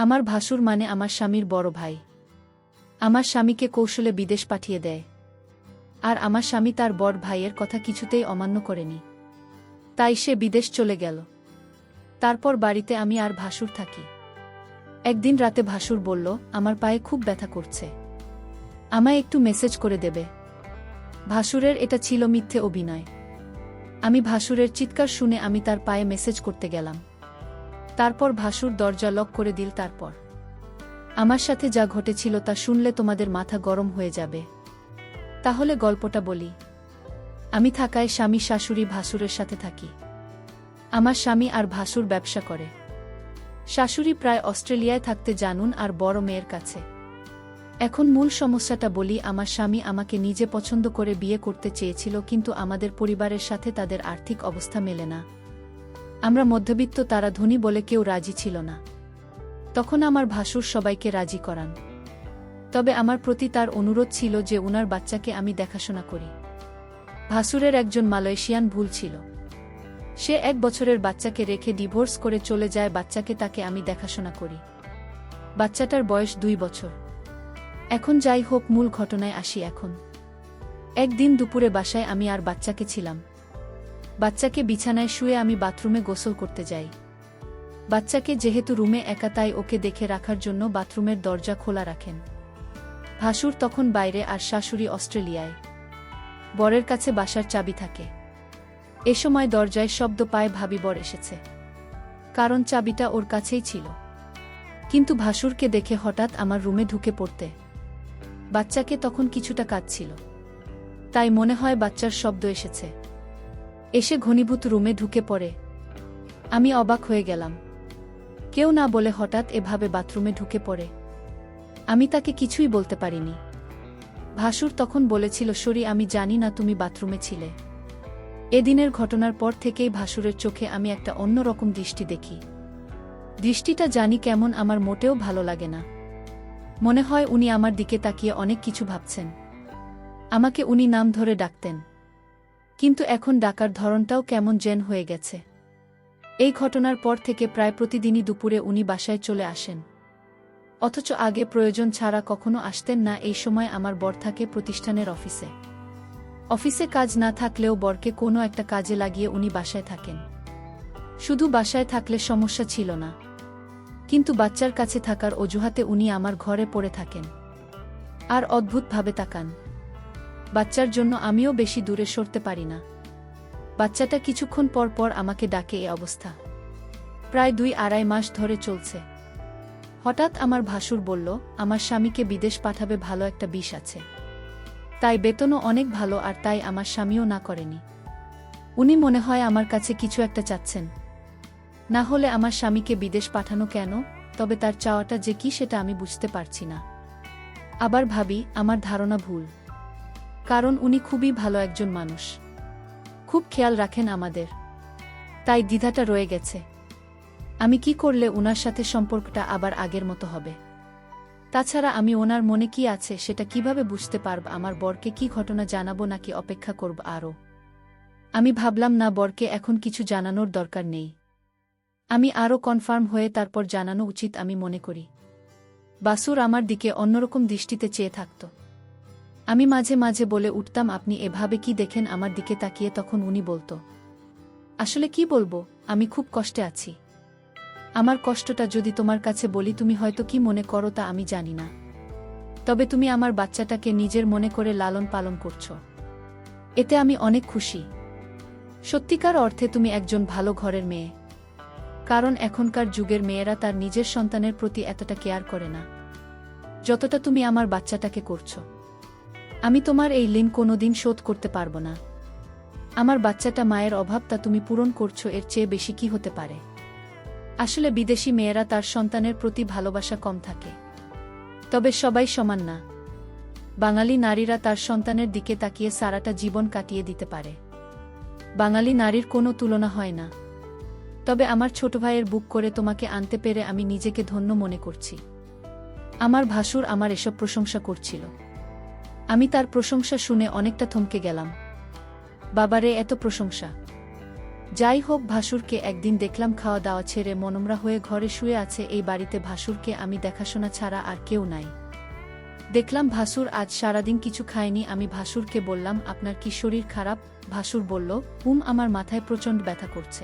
আমার ভাসুর মানে আমার স্বামীর বড় ভাই। আমার স্বামীকে কৌশলে বিদেশ পাঠিয়ে দেয়। আর আমার স্বামী তার বড় ভাইয়ের কথা কিছুতেই অমান্য করেনি। তাই সে বিদেশ চলে গেল। তারপর বাড়িতে আমি আর ভাসুর থাকি। একদিন রাতে ভাসুর বলল, আমার পায়ে খুব ব্যথা করছে, আমায় একটু মেসেজ করে দেবে। ভাসুরের এটা ছিল মিথ্যে অভিনয়। আমি ভাসুরের চিৎকার শুনে আমি তার পায়ে মেসেজ করতে গেলাম। তারপর ভাসুর দরজা লক করে দিল। তারপর আমার সাথে যা ঘটেছিল তা শুনলে তোমাদের মাথা গরম হয়ে যাবে। তাহলে গল্পটা বলি। আমি থাকায় স্বামী শাশুড়ি ভাসুরের সাথে থাকি। আমার স্বামী আর ভাসুর ব্যবসা করে। শাশুড়ি প্রায় অস্ট্রেলিয়ায় থাকতে জানুন আর বড় মেয়ের কাছে। এখন মূল সমস্যাটা বলি। আমার স্বামী আমাকে নিজে পছন্দ করে বিয়ে করতে চেয়েছিল, কিন্তু আমাদের পরিবারের সাথে তাদের আর্থিক অবস্থা মেলে না। আমরা মধ্যবিত্ত, তারা ধনী বলে কেউ রাজি ছিল না। তখন আমার ভাসুর সবাইকে রাজি করান। তবে আমার প্রতি তার অনুরোধ ছিল যে উনার বাচ্চাকে আমি দেখাশোনা করি। ভাসুরের একজন মালয়েশিয়ান ভুল ছিল। সে 1 বছরের বাচ্চাকে রেখে ডিভোর্স করে চলে যায়। বাচ্চাকে তাকে আমি দেখাশোনা করি। বাচ্চাটার বয়স 2 বছর। এখন যাই হোক, মূল ঘটনায় আসি। এখন একদিন দুপুরে বাসায় আমি আর বাচ্চাকে ছিলাম। বাচ্চাকে বিছানায় শুয়ে আমি বাথরুমে গোসল করতে যাই। বাচ্চাকে যেহেতু রুমে একা, তাই ওকে দেখে রাখার জন্য বাথরুমের দরজা খোলা রাখেন। ভাসুর তখন বাইরে আর শাশুড়ি অস্ট্রেলিয়ায়। বরের কাছে বাসার চাবি থাকে। এ সময় দরজায় শব্দ পায় ভাবি বর এসেছে, কারণ চাবিটা ওর কাছেই ছিল। কিন্তু ভাসুরকে দেখে হঠাৎ আমার রুমে ঢুকে পড়তে। বাচ্চাকে তখন কিছুটা কাঁদছিল, তাই মনে হয় বাচ্চার শব্দ এসেছে। এসে ঘনীভূত রুমে ঢুকে পড়ে। আমি অবাক হয়ে গেলাম। কেউ না বলে হঠাৎ এভাবে বাথরুমে ঢুকে পড়ে। আমি তাকে কিছুই বলতে পারিনি। ভাসুর তখন বলেছিল, সরি, আমি জানি না তুমি বাথরুমে ছিলে। এদিনের ঘটনার পর থেকেই ভাসুরের চোখে আমি একটা অন্যরকম দৃষ্টি দেখি। দৃষ্টিটা জানি কেমন, আমার মোটেও ভালো লাগে না। মনে হয় উনি আমার দিকে তাকিয়ে অনেক কিছু ভাবছেন। আমাকে উনি নাম ধরে ডাকতেন, কিন্তু এখন ডাকার ধরনটাও কেমন যেন হয়ে গেছে। এই ঘটনার পর থেকে প্রায় প্রতিদিনই দুপুরে উনি বাসায় চলে আসেন, অথচ আগে প্রয়োজন ছাড়া কখনো আসতেন না। এই সময় আমার বর থাকে প্রতিষ্ঠানের অফিসে। অফিসে কাজ না থাকলেও বরকে কোনো একটা কাজে লাগিয়ে উনি বাসায় থাকেন। শুধু বাসায় থাকলে সমস্যা ছিল না, কিন্তু বাচ্চার কাছে থাকার অজুহাতে উনি আমার ঘরে পড়ে থাকেন আর অদ্ভুতভাবে তাকান। বাচ্চার জন্য আমিও বেশি দূরে সরতে পারি না। বাচ্চাটা কিছুক্ষণ পর পর আমাকে ডাকে। এ অবস্থা প্রায় 2-2.5 মাস ধরে চলছে। হঠাৎ আমার ভাসুর বলল, আমার স্বামীকে বিদেশ পাঠাবে, ভালো একটা বিষ আছে, তাই বেতনও অনেক ভালো, আর তাই আমার স্বামীও না করেনি। উনি মনে হয় আমার কাছে কিছু একটা চাচ্ছেন। না হলে আমার স্বামীকে বিদেশ পাঠানো কেন? তবে তার চাওয়াটা যে কি সেটা আমি বুঝতে পারছি না। আবার ভাবি আমার ধারণা ভুল, কারণ উনি খুবই ভালো একজন মানুষ, খুব খেয়াল রাখেন আমাদের। তাই দ্বিধাটা রয়ে গেছে। আমি কি করলে উনার সাথে সম্পর্কটা আবার আগের মতো হবে? তাছাড়া আমি ওনার মনে কি আছে সেটা কিভাবে বুঝতে পারব? আমার বরকে কি ঘটনা জানাবো নাকি অপেক্ষা করব আরও? আমি ভাবলাম না, বরকে এখন কিছু জানানোর দরকার নেই। আমি আরও কনফার্ম হয়ে তারপর জানানো উচিত আমি মনে করি। বাসুর আমার দিকে অন্যরকম দৃষ্টিতে চেয়ে থাকত। আমি মাঝে মাঝে বলে উঠতাম, আপনি এভাবে কি দেখেন আমার দিকে তাকিয়ে? তখন উনি বলতো, আসলে কি বলবো, আমি খুব কষ্টে আছি। আমার কষ্টটা যদি তোমার কাছে বলি তুমি হয়তো কি মনে করো তা আমি জানি না, তবে তুমি আমার বাচ্চাটাকে নিজের মনে করে লালন পালন করছো, এতে আমি অনেক খুশি। সত্যিকার অর্থে তুমি একজন ভালো ঘরের মেয়ে, কারণ এখনকার যুগের মেয়েরা তার নিজের সন্তানের প্রতি এতটা কেয়ার করে না যতটা তুমি আমার বাচ্চাটাকে করছো। আমি তোমার এই ঋণ কোনোদিন শোধ করতে পারবো না। আমার বাচ্চাটা মায়ের অভাবটা তুমি পূরণ করছো, এর চেয়ে বেশি কি হতে পারে? আসলে বিদেশি মেয়েরা তার সন্তানের প্রতি ভালোবাসা কম থাকে, তবে সবাই সমান না। বাঙালি নারীরা তার সন্তানের দিকে তাকিয়ে সারাটা জীবন কাটিয়ে দিতে পারে। বাঙালি নারীর কোনো তুলনা হয় না। তবে আমার ছোট ভাইয়ের বুক করে তোমাকে আনতে পেরে আমি নিজেকে ধন্য মনে করছি। আমার ভাসুর আমার এসব প্রশংসা করছিল। আমি তার প্রশংসা শুনে অনেকটা থমকে গেলাম। বাবারে, এত প্রশংসা! যাই হোক, ভাসুরকে একদিন দেখলাম খাওয়া দাওয়া ছেড়ে মনমরা হয়ে ঘরে শুয়ে আছে। এই বাড়িতে ভাসুরকে আমি দেখাশোনা ছাড়া আর কেউ নাই। দেখলাম ভাসুর আজ সারাদিন কিছু খায়নি। আমি ভাসুরকে বললাম, আপনার কি শরীর খারাপ? ভাসুর বলল, আমার মাথায় প্রচণ্ড ব্যথা করছে,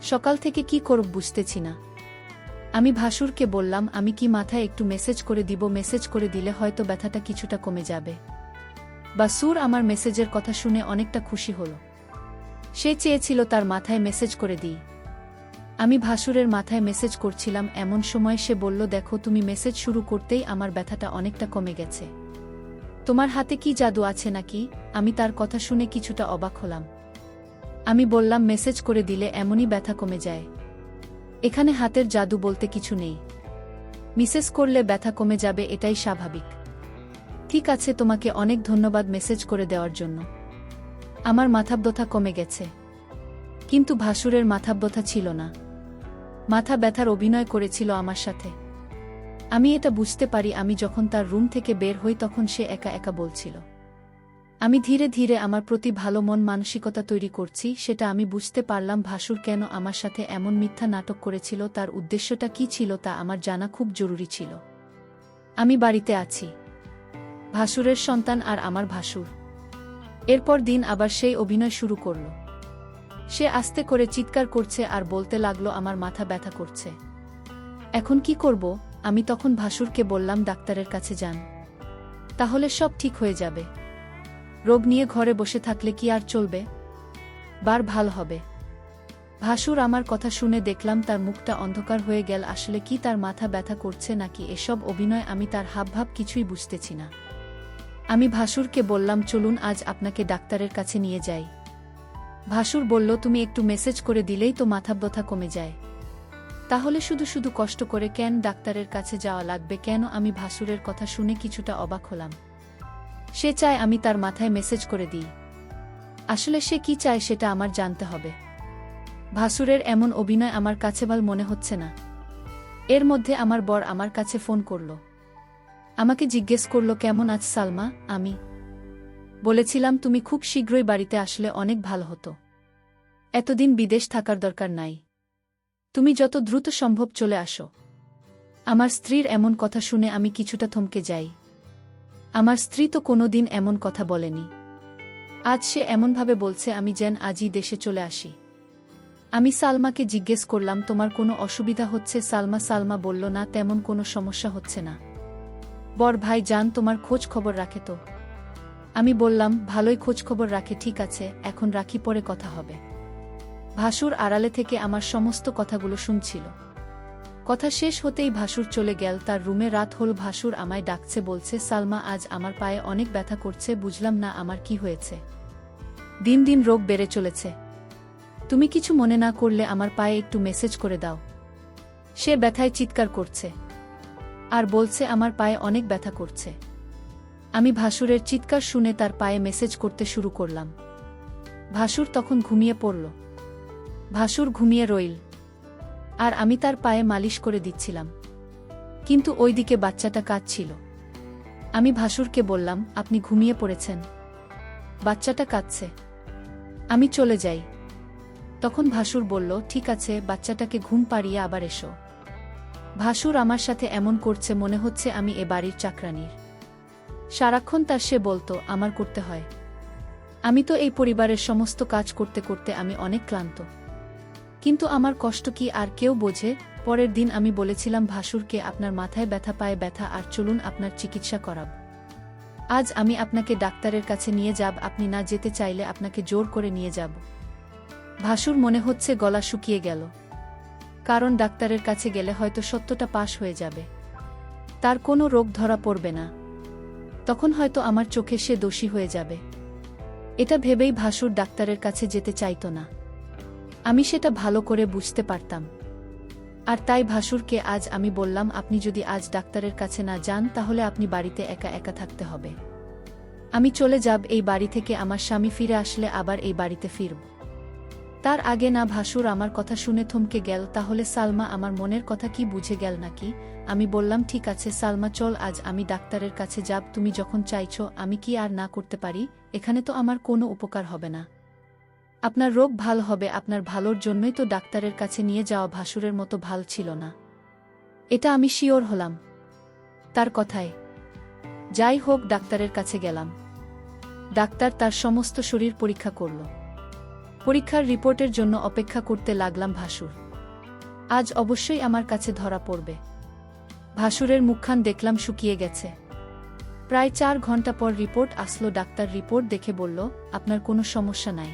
সকাল থেকে কি করব বুঝতেছি না। আমি ভাসুরকে বললাম, আমি কি মাথায় একটু মেসেজ করে দিব? মেসেজ করে দিলে হয়তো ব্যথাটা কিছুটা কমে যাবে। ভাসুর আমার মেসেজের কথা শুনে অনেকটা খুশি হল। সে চেয়েছিল তার মাথায় মেসেজ করে দিই। আমি ভাসুরের মাথায় মেসেজ করছিলাম, এমন সময় সে বলল, দেখো, তুমি মেসেজ শুরু করতেই আমার ব্যথাটা অনেকটা কমে গেছে। তোমার হাতে কি জাদু আছে নাকি? আমি তার কথা শুনে কিছুটা অবাক হলাম। আমি বললাম, মেসেজ করে দিলে এমনই ব্যথা কমে যায়? এখানে হাতের জাদু বলতে কিছু নেই। মেসেজ করলে ব্যথা কমে যাবে, এটাই স্বাভাবিক। ঠিক আছে, তোমাকে অনেক ধন্যবাদ মেসেজ করে দেওয়ার জন্য। আমার মাথাব্যথা কমে গেছে। কিন্তু ভাসুরের মাথাব্যথা ছিল না। মাথা ব্যথার অভিনয় করেছিল আমার সাথে। আমি এটা বুঝতে পারি। আমি যখন তার রুম থেকে বের হই তখন সে একা একা বলছিল। আমি ধীরে ধীরে আমার প্রতি ভালো মন মানসিকতা তৈরি করছি, সেটা আমি বুঝতে পারলাম। ভাসুর কেন আমার সাথে এমন মিথ্যা নাটক করেছিল, তার উদ্দেশ্যটা কি ছিল তা আমার জানা খুব জরুরি ছিল। আমি বাড়িতে আছি, ভাসুরের সন্তান আর আমার ভাসুর। এরপর দিন আবার সেই অভিনয় শুরু করল। সে আস্তে করে চিৎকার করছে আর বলতে লাগলো, আমার মাথা ব্যথা করছে। এখন কি করব? আমি তখন ভাসুরকে বললাম, ডাক্তারের কাছে যান, তাহলে সব ঠিক হয়ে যাবে। রোগ নিয়ে ঘরে বসে থাকলে কি আর চলবে? বার ভালো হবে। ভাসুর আমার কথা শুনে দেখলাম তার মুখটা অন্ধকার হয়ে গেল। আসলে কি তার মাথা ব্যথা করছে নাকি এসব অভিনয়? আমি তার হাবভাব কিছুই বুঝতেছি না। আমি ভাসুরকে বললাম, চলুন আজ আপনাকে ডাক্তারের কাছে নিয়ে যাই। ভাসুর বলল, তুমি একটু মেসেজ করে দিলেই তো মাথাব্যথা কমে যায়, তাহলে শুধু শুধু কষ্ট করে কেন ডাক্তারের কাছে যাওয়া লাগবে কেন? আমি ভাসুরের কথা শুনে কিছুটা অবাক হলাম। সে চায় আমি তার মাথায় মেসেজ করে দিই। আসলে সে কি চায় সেটা আমার জানতে হবে। ভাসুরের এমন অভিনয় আমার কাছে ভালো মনে হচ্ছে না। এর মধ্যে আমার বর আমার কাছে ফোন করল। আমাকে জিজ্ঞেস করল, কেমন আছ সালমা? আমি বলেছিলাম, তুমি খুব শীঘ্রই বাড়িতে আসলে অনেক ভালো হতো। এতদিন বিদেশ থাকার দরকার নাই, তুমি যত দ্রুত সম্ভব চলে আসো। আমার স্ত্রীর এমন কথা শুনে আমি কিছুটা থমকে যাই। আমার স্ত্রী তো কোনোদিন এমন কথা বলেনি। আজ সে এমনভাবে বলছে আমি যেন আজই দেশে চলে আসি। আমি সালমাকে জিজ্ঞেস করলাম, তোমার কোনো অসুবিধা হচ্ছে? সালমা বলল, না, তেমন কোনো সমস্যা হচ্ছে না। বর ভাই জান তোমার খোঁজ খবর রাখে তো? আমি বললাম, ভালোই খোঁজ খবর রাখে। ঠিক আছে, এখন রাখি, পরে কথা হবে। ভাসুর আড়ালে থেকে আমার সমস্ত কথাগুলো শুনছিল। কথা শেষ হতেই ভাসুর চলে গেল তার রুমে। রাত হল, ভাসুর আমায় ডাকছে, বলছে, সালমা, আজ আমার পায়ে অনেক ব্যথা করছে। বুঝলাম না আমার কি হয়েছে। দিন দিন রোগ বেড়ে চলেছে। তুমি কিছু মনে না করলে আমার পায়ে একটু মেসেজ করে দাও। সে ব্যথায় চিৎকার করছে আর বলছে আমার পায়ে অনেক ব্যথা করছে। আমি ভাসুরের চিৎকার শুনে তার পায়ে মেসেজ করতে শুরু করলাম। ভাসুর তখন ঘুমিয়ে পড়ল। ভাসুর ঘুমিয়ে রইল আর আমি তার পায়ে মালিশ করে দিচ্ছিলাম। কিন্তু ওইদিকে বাচ্চাটা কাঁদছিল। আমি ভাসুরকে বললাম, আপনি ঘুমিয়ে পড়েছেন, বাচ্চাটা কাঁদছে, আমি চলে যাই। তখন ভাসুর বলল, ঠিক আছে, বাচ্চাটাকে ঘুম পাড়িয়ে আবার এসো। ভাসুর আমার সাথে এমন করছে মনে হচ্ছে আমি এ বাড়ির চাকরানির। সারাক্ষণ তার সে বলতো আমার করতে হয়। আমি তো এই পরিবারের সমস্ত কাজ করতে করতে আমি অনেক ক্লান্ত, কিন্তু আমার কষ্ট কি আর কেউ বোঝে? পরের দিন আমি বলেছিলাম ভাসুরকে, আপনার মাথায় ব্যথা, পায়ে ব্যথা, আর চলুন আপনার চিকিৎসা করাব। আজ আমি আপনাকে ডাক্তারের কাছে নিয়ে যাব, আপনি না যেতে চাইলে আপনাকে জোর করে নিয়ে যাব। ভাসুর মনে হচ্ছে গলা শুকিয়ে গেল, কারণ ডাক্তারের কাছে গেলে হয়তো সত্যটা পাশ হয়ে যাবে, তার কোনো রোগ ধরা পড়বে না, তখন হয়তো আমার চোখে সে দোষী হয়ে যাবে। এটা ভেবেই ভাসুর ডাক্তারের কাছে যেতে চাইত না। আমি সেটা ভালো করে বুঝতে পারতাম। আর তাই ভাসুরকে আজ আমি বললাম, আপনি যদি আজ ডাক্তারের কাছে না যান তাহলে আপনি বাড়িতে একা একা থাকতে হবে। আমি চলে যাব এই বাড়ি থেকে, আমার স্বামী ফিরে আসলে আবার এই বাড়িতে ফিরব। তার আগে না। ভাসুর আমার কথা শুনে থমকে গেল। তাহলে সালমা আমার মনের কথা কি বুঝে গেল নাকি? আমি বললাম, ঠিক আছে সালমা, চল আজ আমি ডাক্তারের কাছে যাব, তুমি যখন চাইছো। আমি কি আর না করতে পারি? এখানে তো আমার কোনো উপকার হবে না। আপনার রোগ ভাল হবে, আপনার ভালোর জন্যই তো ডাক্তারের কাছে নিয়ে যাওয়া ভাসুরের মতো ভাল ছিল না। এটা আমি শিওর হলাম তার কথায়। যাই হোক, ডাক্তারের কাছে গেলাম। ডাক্তার তার সমস্ত শরীর পরীক্ষা করল। পরীক্ষার রিপোর্টের জন্য অপেক্ষা করতে লাগলাম। ভাসুর আজ অবশ্যই আমার কাছে ধরা পড়বে। ভাসুরের মুখখান দেখলাম শুকিয়ে গেছে। প্রায় 4 ঘন্টা পর রিপোর্ট আসলো। ডাক্তার রিপোর্ট দেখে বলল, আপনার কোনো সমস্যা নাই,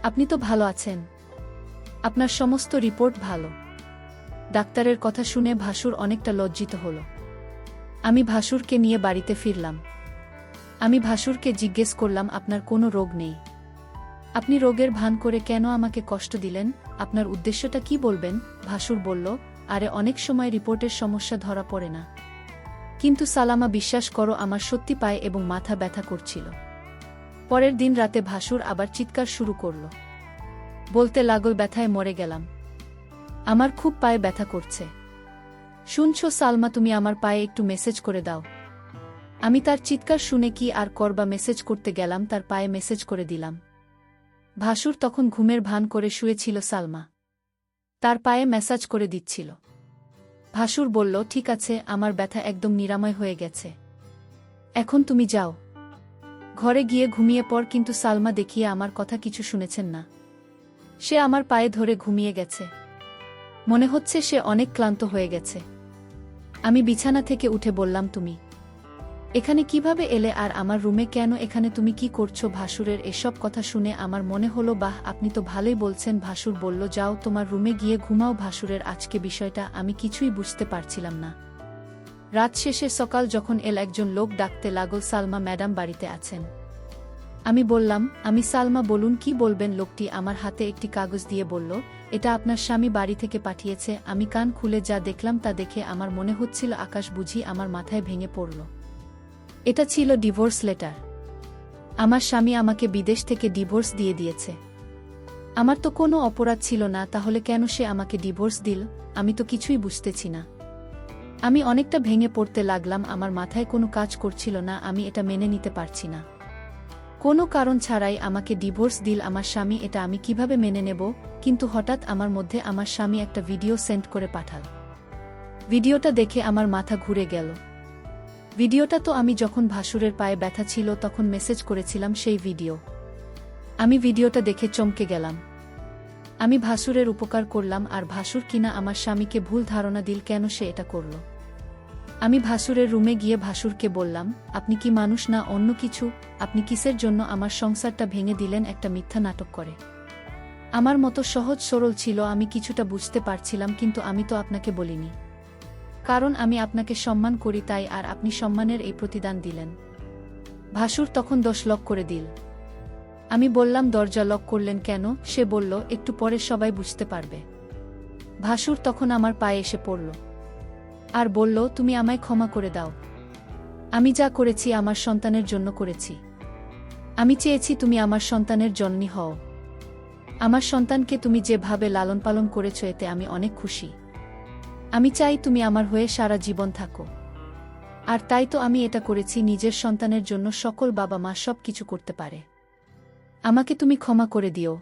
আপনি তো ভালো আছেন, আপনার সমস্ত রিপোর্ট ভালো। ডাক্তারের কথা শুনে ভাসুর অনেকটা লজ্জিত হল। আমি ভাসুরকে নিয়ে বাড়িতে ফিরলাম। আমি ভাসুরকে জিজ্ঞেস করলাম, আপনার কোনো রোগ নেই, আপনি রোগের ভান করে কেন আমাকে কষ্ট দিলেন? আপনার উদ্দেশ্যটা কি বলবেন? ভাসুর বলল, আরে অনেক সময় রিপোর্টের সমস্যা ধরা পড়ে না, কিন্তু সালামা বিশ্বাস করো আমার সত্যি পায়ে এবং মাথা ব্যথা করছিল। পরের দিন রাতে ভাসুর আবার চিৎকার শুরু করল, বলতে লাগল, ব্যথায় মরে গেলাম, আমার খুব পায়ে ব্যথা করছে। শুনছো সালমা, তুমি আমার পায়ে একটু মেসেজ করে দাও। আমি তার চিৎকার শুনে কি আর করবা, মেসেজ করতে গেলাম, তার পায়ে মেসেজ করে দিলাম। ভাসুর তখন ঘুমের ভান করে শুয়েছিল। সালমা তার পায়ে ম্যাসাজ করে দিচ্ছিল। ভাসুর বলল, ঠিক আছে, আমার ব্যথা একদম নিরাময় হয়ে গেছে, এখন তুমি যাও, ঘরে গিয়ে ঘুমিয়ে পড়। কিন্তু সালমা দেখিয়ে আমার কথা কিছু শুনেছেন না। সে আমার পায়ে ধরে ঘুমিয়ে গেছে। মনে হচ্ছে সে অনেক ক্লান্ত হয়ে গেছে। আমি বিছানা থেকে উঠে বললাম, তুমি এখানে কিভাবে এলে, আর আমার রুমে কেন? এখানে তুমি কি করছো? ভাসুরের এসব কথা শুনে আমার মনে হলো, বাহ, আপনি তো ভালোই বলছেন। ভাসুর বলল, যাও তোমার রুমে গিয়ে ঘুমাও। ভাসুরের আজকে বিষয়টা আমি কিছুই বুঝতে পারছিলাম না। রাত শেষে সকাল যখন এল, একজন লোক ডাকতে লাগল, সালমা ম্যাডাম বাড়িতে আছেন? আমি বললাম, আমি সালমা, বলুন কি বলবেন। লোকটি আমার হাতে একটি কাগজ দিয়ে বলল, এটা আপনার স্বামী বাড়ি থেকে পাঠিয়েছে। আমি কান খুলে যা দেখলাম তা দেখে আমার মনে হচ্ছিল আকাশ বুঝি আমার মাথায় ভেঙে পড়ল। এটা ছিল ডিভোর্স লেটার। আমার স্বামী আমাকে বিদেশ থেকে ডিভোর্স দিয়ে দিয়েছে। আমার তো কোনো অপরাধ ছিল না, তাহলে কেন সে আমাকে ডিভোর্স দিল? আমি তো কিছুই বুঝতেছি না। আমি অনেকটা ভেঙে পড়তে লাগলাম, আমার মাথায় কোনো কাজ করছিল না। আমি এটা মেনে নিতে পারছি না। কোনো কারণ ছাড়াই আমাকে ডিভোর্স দিল আমার স্বামী, এটা আমি কিভাবে মেনে নেব? কিন্তু হঠাৎ আমার মধ্যে আমার স্বামী একটা ভিডিও সেন্ড করে পাঠাল। ভিডিওটা দেখে আমার মাথা ঘুরে গেল। ভিডিওটা তো আমি যখন ভাসুরের পায়ে ব্যথা ছিল তখন মেসেজ করেছিলাম, সেই ভিডিও। আমি ভিডিওটা দেখে চমকে গেলাম। আমি ভাসুরের উপকার করলাম, আর ভাসুর কিনা আমার স্বামীকে ভুল ধারণা দিল। কেন সে এটা করল? আমি ভাসুরের রুমে গিয়ে ভাসুরকে বললাম, আপনি কি মানুষ না অন্য কিছু? আপনি কিসের জন্য আমার সংসারটা ভেঙে দিলেন একটা মিথ্যা নাটক করে? আমার মতো সহজ সরল ছিল, আমি কিছুটা বুঝতে পারছিলাম, কিন্তু আমি তো আপনাকে বলিনি, কারণ আমি আপনাকে সম্মান করি তাই, আর আপনি সম্মানের এই প্রতিদান দিলেন। ভাসুর তখন 10 লক করে দিল। আমি বললাম, দরজা লক করলেন কেন? সে বলল, একটু পরে সবাই বুঝতে পারবে। ভাসুর তখন আমার পায়ে এসে পড়ল আর বলল, তুমি আমায় ক্ষমা করে দাও। আমি যা করেছি আমার সন্তানের জন্য করেছি। আমি চেয়েছি তুমি আমার সন্তানের জননী হও। আমার সন্তানকে তুমি যেভাবে লালন পালন করেছ এতে আমি অনেক খুশি। আমি চাই তুমি আমার হয়ে সারা জীবন থাকো। আর তাই তো আমি এটা করেছি, নিজের সন্তানের জন্য সকল বাবা মা সব কিছু করতে পারে। আমাকে তুমি ক্ষমা করে দিও।